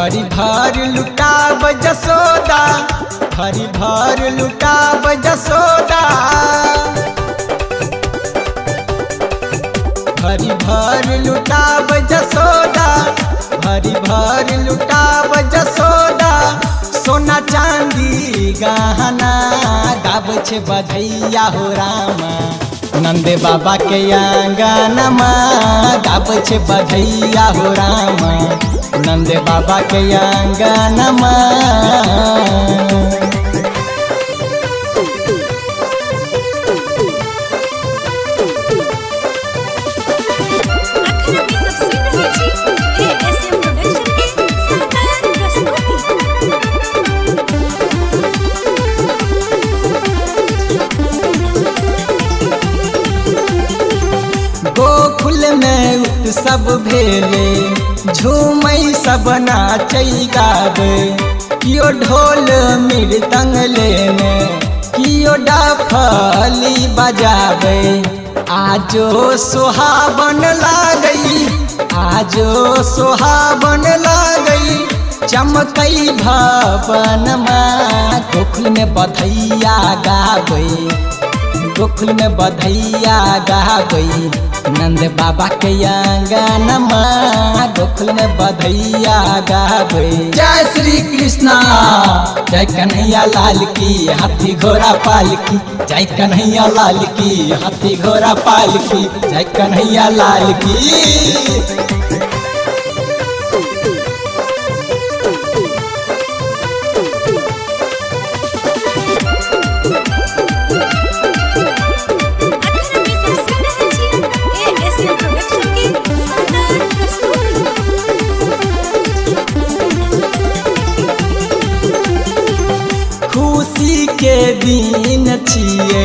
भरी भर लुटाब जसोदा, भरी भर लुटाब जसोदा, भरी भर लुटाब जसोदा, भरी भर लुटाब जसोदा। सोना चांदी गहना गाब छे बधैया हो रामा, नंद बाबा के आंगनमा गाब छे बधैया हो रामा, नंद बाबा के आंगनमा। गोकुल में उत्सव भेले, झूमई सब नाचई गावे, कियो ढोल मृदंग लेने, कियो डफली बजावे। आजो सुहावन लागई, आजो सुहावन लागई, चमकई भवन में गोकुल में बधैया गावे, गोकुल में बधैया गावई, नंद बाबा के आंगनमा गोकुल में बधैया गावई। जय श्री कृष्णा, जय कन्हैया लाल की हाथी घोड़ा पालकी, जय कन्हैया लाल की हाथी घोड़ा पालकी, जय कन्हैया लाल की। खुशी के दिन छिए,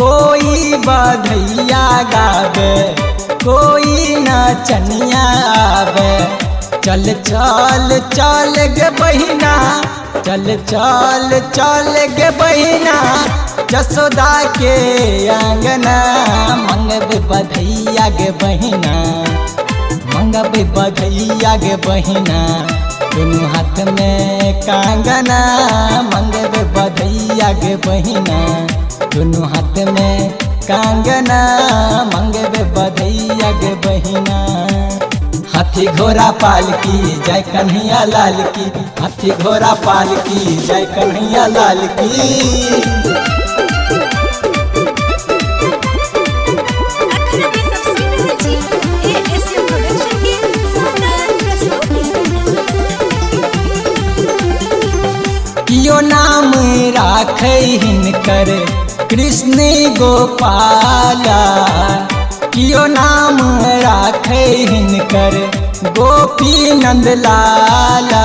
कोई बधैया गावे, कोई नचनिया आवे। चल चल चल गे बहिना, चल चल चल गे बहिना, जसोदा के आंगना मंगबे बधैया गे बहिना, मंगबे बधैया गे बहिना। दोनों हाथ में कंगना मंगबे बधैया गे बहिना, दोनों हाथ में कंगना मंगबे बधैया गे बहिना। हाथी घोड़ा पालकी जय कन्हैया लाल की, हाथी घोड़ा पालकी जय कन्हैया लाल की। कियो नाम राखे हिनकर कृष्ण गोपाला, कियो नाम राखे हिनकर गोपी नंद लाला।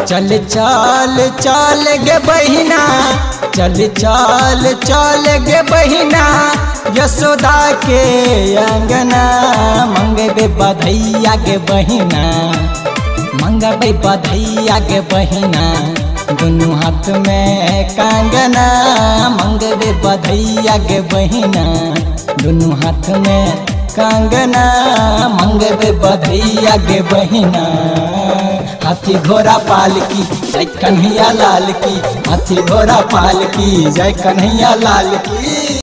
चल चल चल गे बहिना, चल चल चल गे बहिना, यशोदा के अंगना मंगबे बधैया गे बहिना, मंगबे बधैया गे बहिना। दोनों हाथ में कंगना मंगबे बधैया गे बहिना, दोनों हाथ में कंगना मंगबे बधैया गे बहिना। हाथी घोड़ा पालकी जय कन्हैया लाल की, हाथी घोड़ा पालकी जय कन्हैया लाल की।